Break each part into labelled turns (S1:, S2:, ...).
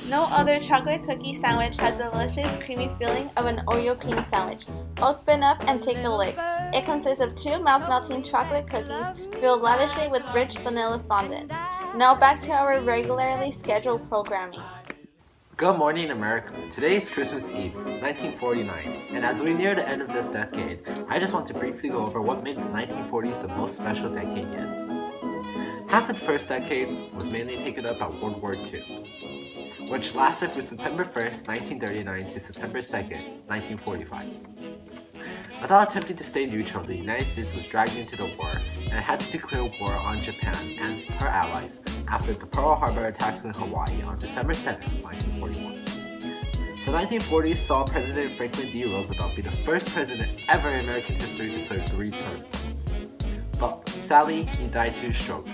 S1: No other chocolate cookie sandwich has the delicious creamy feeling of an Oreo cream sandwich. Open up and take a lick. It consists of two mouth-melting chocolate cookies filled lavishly with rich vanilla fondant. Now back to our regularly scheduled programming.
S2: Good morning, America. Today is Christmas Eve, 1949, and as we near the end of this decade, I just want to briefly go over what made the 1940s the most special decade yet. Half of the first decade was mainly taken up by World War II, which lasted from September 1st, 1939 to September 2nd, 1945. Without attempting to stay neutral, the United States was dragged into the war and had to declare war on Japan and her allies after the Pearl Harbor attacks in Hawaii on December 7, 1941. The 1940s saw President Franklin D. Roosevelt be the first president ever in American history to serve 3 terms. But sadly, he died to a stroke.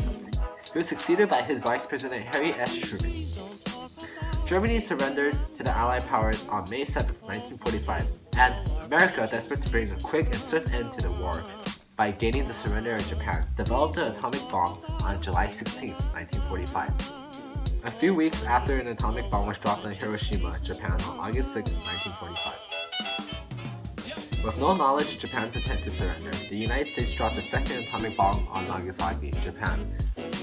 S2: He was succeeded by his Vice President Harry S. Truman. Germany surrendered to the Allied powers on May 7, 1945, and America, desperate to bring a quick and swift end to the war by gaining the surrender of Japan, developed the atomic bomb on July 16, 1945. A few weeks after an atomic bomb was dropped on Hiroshima, Japan on August 6, 1945. With no knowledge of Japan's intent to surrender, the United States dropped the second atomic bomb on Nagasaki, Japan,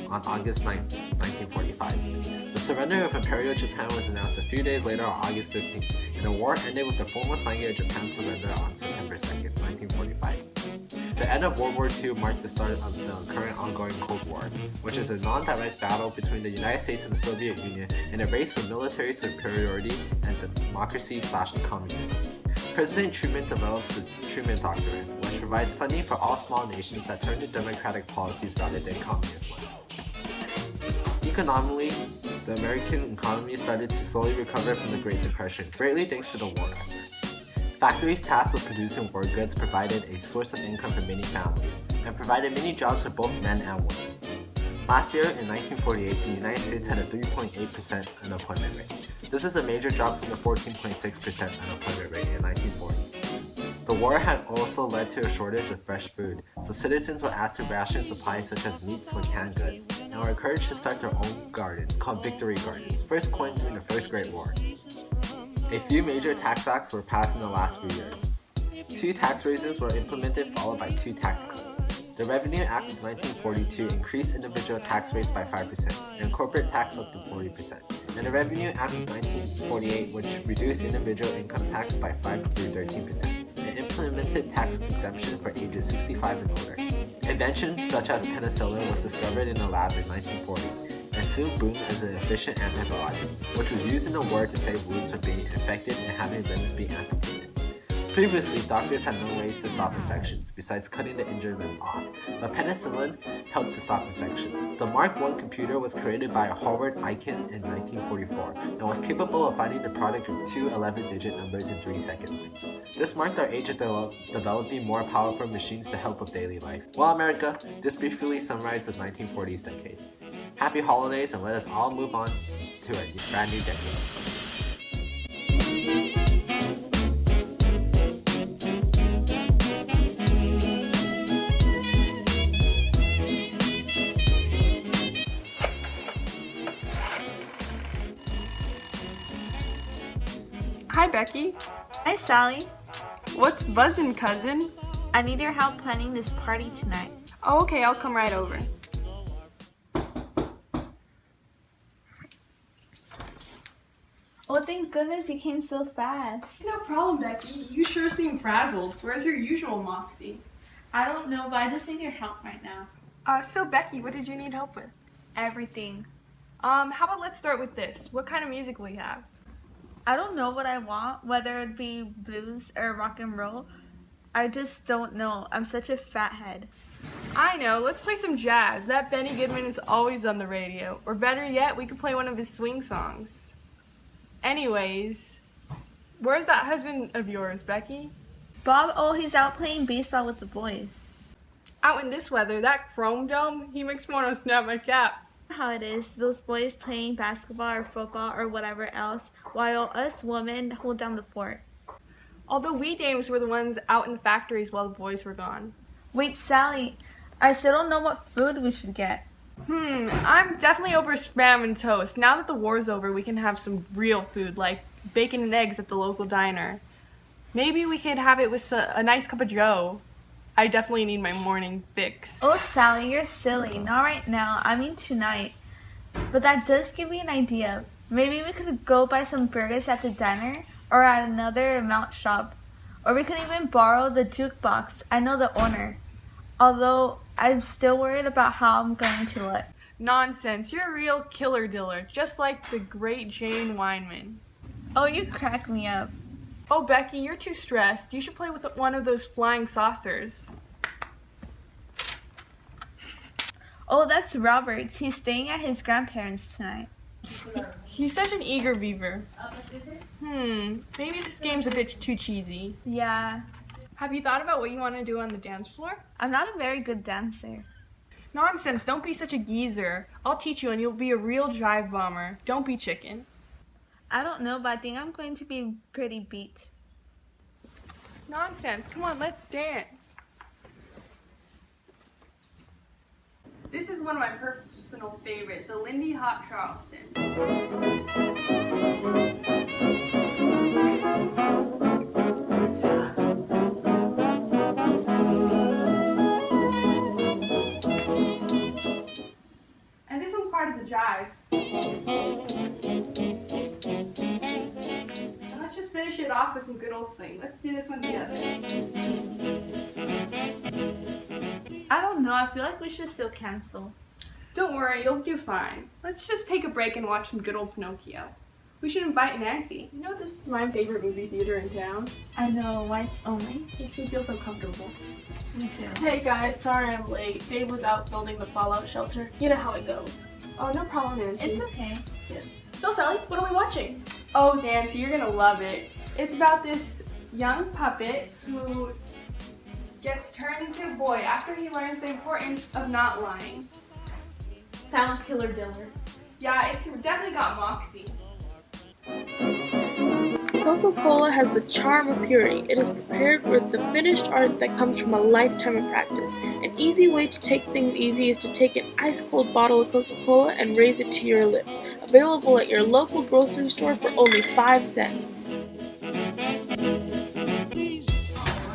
S2: on August 9, 1945. The surrender of Imperial Japan was announced a few days later on August 15, and the war ended with the formal signing of Japan's surrender on September 2, 1945. The end of World War II marked the start of the current ongoing Cold War, which is a non-direct battle between the United States and the Soviet Union in a race for military superiority and democracy/communism. President Truman develops the Truman Doctrine, which provides funding for all small nations that turn to democratic policies rather than communist ones. Economically, the American economy started to slowly recover from the Great Depression, greatly thanks to the war effort. Factories tasked with producing war goods provided a source of income for many families, and provided many jobs for both men and women. Last year, in 1948, the United States had a 3.8% unemployment rate. This is a major drop from the 14.6% unemployment rate in 1940. The war had also led to a shortage of fresh food, so citizens were asked to ration supplies such as meats for canned goods, and were encouraged to start their own gardens, called Victory Gardens, first coined during the First Great War. A few major tax acts were passed in the last few years. 2 tax raises were implemented, followed by 2 tax cuts. The Revenue Act of 1942 increased individual tax rates by 5% and corporate tax up to 40%, and the Revenue Act of 1948, which reduced individual income tax by 5 to 13% and implemented tax exemption for ages 65 and older. Inventions such as penicillin was discovered in a lab in 1940 and soon boomed as an efficient antibiotic, which was used in the war to save wounds from being infected and having limbs be amputated. Previously, doctors had no ways to stop infections besides cutting the injured limb off, but penicillin helped to stop infections. The Mark I computer was created by Howard Aiken in 1944 and was capable of finding the product of 2 11-digit numbers in 3 seconds. This marked our age of developing more powerful machines to help with daily life. Well, America, this briefly summarized the 1940s decade. Happy holidays, and let us all move on to a brand new decade.
S3: Hi, Becky.
S1: Hi, Sally.
S3: What's buzzin', cousin?
S1: I need your help planning this party tonight.
S3: Oh, okay, I'll come right over.
S1: Oh, thank goodness you came so fast.
S3: No problem, Becky. You sure seem frazzled. Where's your usual moxie?
S1: I don't know, but I just need your help right now.
S3: So Becky, what did you need help with?
S1: Everything.
S3: How about let's start with this. What kind of music will you have?
S1: I don't know what I want, whether it be blues or rock and roll. I just don't know. I'm such a fathead.
S3: I know, let's play some jazz. That Benny Goodman is always on the radio. Or better yet, we could play one of his swing songs. Anyways, where's that husband of yours, Becky?
S1: Bob, oh, he's out playing baseball with the boys.
S3: Out in this weather, that chrome dome, he makes me want to snap my cap.
S1: How it is, those boys playing basketball or football or whatever else, while us women hold down the fort.
S3: Although we dames were the ones out in the factories while the boys were gone.
S1: Wait, Sally, I still don't know what food we should get.
S3: I'm definitely over spam and toast. Now that the war's over, we can have some real food, like bacon and eggs at the local diner. Maybe we could have it with a nice cup of joe. I definitely need my morning fix.
S1: Oh, Sally, you're silly. Not right now. I mean tonight. But that does give me an idea. Maybe we could go buy some burgers at the diner or at another mount shop. Or we could even borrow the jukebox. I know the owner. Although I'm still worried about how I'm going to look.
S3: Nonsense. You're a real killer diller, just like the great Jane Weinman.
S1: Oh, you crack me up.
S3: Oh, Becky, you're too stressed. You should play with one of those flying saucers.
S1: Oh, that's Roberts. He's staying at his grandparents' tonight.
S3: He's such an eager beaver. Maybe this game's a bit too cheesy.
S1: Yeah,
S3: Have you thought about what you want to do on the dance floor?
S1: I'm not a very good dancer.
S3: Nonsense, don't be such a geezer. I'll teach you and you'll be a real jive bomber. Don't be chicken.
S1: I don't know, but I think I'm going to be pretty beat.
S3: Nonsense, come on, let's dance. This is one of my personal favorites, the Lindy Hop Charleston. And this one's part of the jive. And let's just finish it off with some good old swing. Let's do this one together.
S1: I don't know, I feel like we should still cancel.
S3: Don't worry, you'll do fine. Let's just take a break and watch some good old Pinocchio. We should invite Nancy. You know this is my favorite movie theater in town.
S1: I know, whites only.
S3: Makes me feel so comfortable.
S1: Me too.
S4: Hey guys, sorry I'm late. Dave was out building the fallout shelter. You know how it goes.
S3: Oh, no problem, Nancy.
S1: It's okay.
S4: So Sally, what are we watching?
S3: Oh, Nancy, you're gonna love it. It's about this young puppet who gets turned into a boy after he learns the importance of not lying.
S4: Sounds killer diller.
S3: Yeah, it's definitely got moxie.
S5: Coca-Cola has the charm of purity. It is prepared with the finished art that comes from a lifetime of practice. An easy way to take things easy is to take an ice-cold bottle of Coca-Cola and raise it to your lips. Available at your local grocery store for only 5 cents.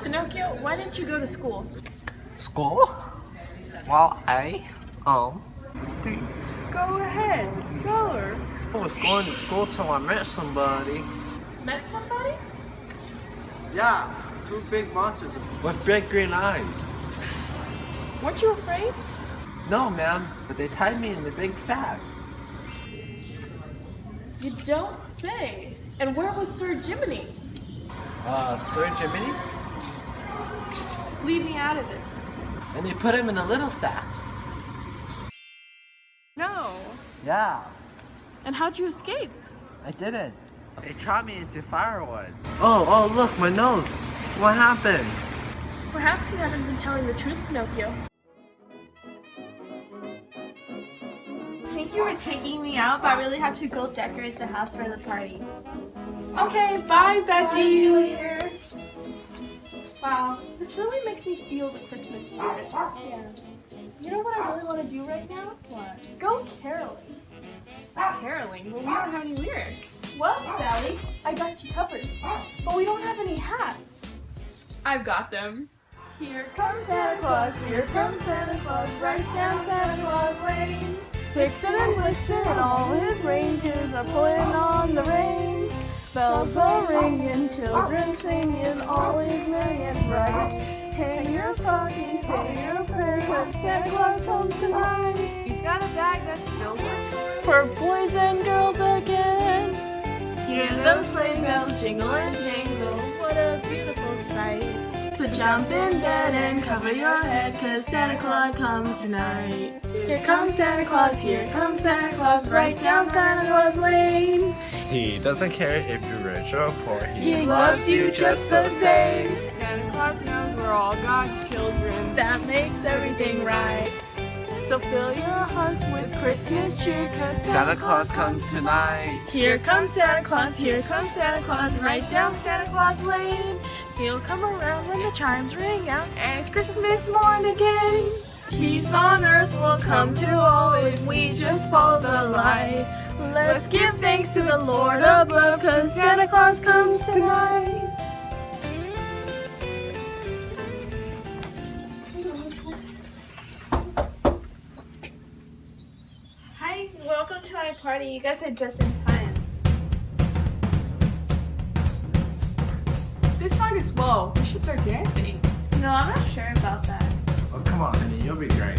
S4: Pinocchio, why didn't you go to school?
S2: School? Well,
S3: Go ahead, tell her.
S2: I was going to school till I met somebody.
S4: Met somebody?
S2: Yeah, 2 big monsters with big green eyes.
S4: Weren't you afraid?
S2: No, ma'am, but they tied me in the big sack.
S4: You don't say. And where was Sir Jiminy?
S2: Sir Jiminy?
S3: Leave me out of this.
S2: And they put him in a little sack.
S3: No.
S2: Yeah,
S4: And how'd you escape?
S2: I didn't. They trapped me into firewood. Oh, look, my nose. What happened?
S4: Perhaps you haven't been telling the truth, Pinocchio.
S1: Thank you for taking me out, but I really have to go decorate the house for the party.
S4: Okay, bye, Becky.
S1: See you later.
S3: Wow, this really makes me feel the Christmas spirit. Yeah. You know what I really want to do right now? What? Go caroling. Caroling? Well, we don't have any lyrics.
S4: Well, Sally, I got you covered. But we don't have any hats.
S3: I've got them.
S4: Here comes Santa Claus, here comes Santa Claus, right down Santa Claus Lane. Vixen and Blitzen and all his reindeers are pulling on the reins. Bells are ringing, children singing, all is merry and bright. Hang your stocking, say your prayer, when Santa Claus comes tonight.
S3: He's got a bag that's filled with
S4: For boys and girls again. Hear those sleigh bells jingle and jingle, what a beautiful sight. So jump in bed and cover your head, 'cause Santa Claus comes tonight. Here comes Santa Claus, here comes Santa Claus, right down Santa Claus Lane.
S2: He doesn't care if you're rich or poor.
S4: He loves you just the same.
S3: Santa Claus knows we're all God's children.
S4: That makes everything right. So fill your hearts with Christmas cheer, 'cause
S2: Santa Claus comes tonight.
S4: Here comes Santa Claus, here comes Santa Claus, right down Santa Claus Lane. He'll come around when the chimes ring out, and it's Christmas morn again. Peace on earth will come to all if we just follow the light. Let's give thanks to the Lord above, 'cause Santa Claus comes tonight.
S1: Hi, welcome to my party. You guys are just in time.
S3: This song is slow. We should start dancing.
S1: No, I'm not sure about that.
S2: Oh, come on, honey, you'll be great.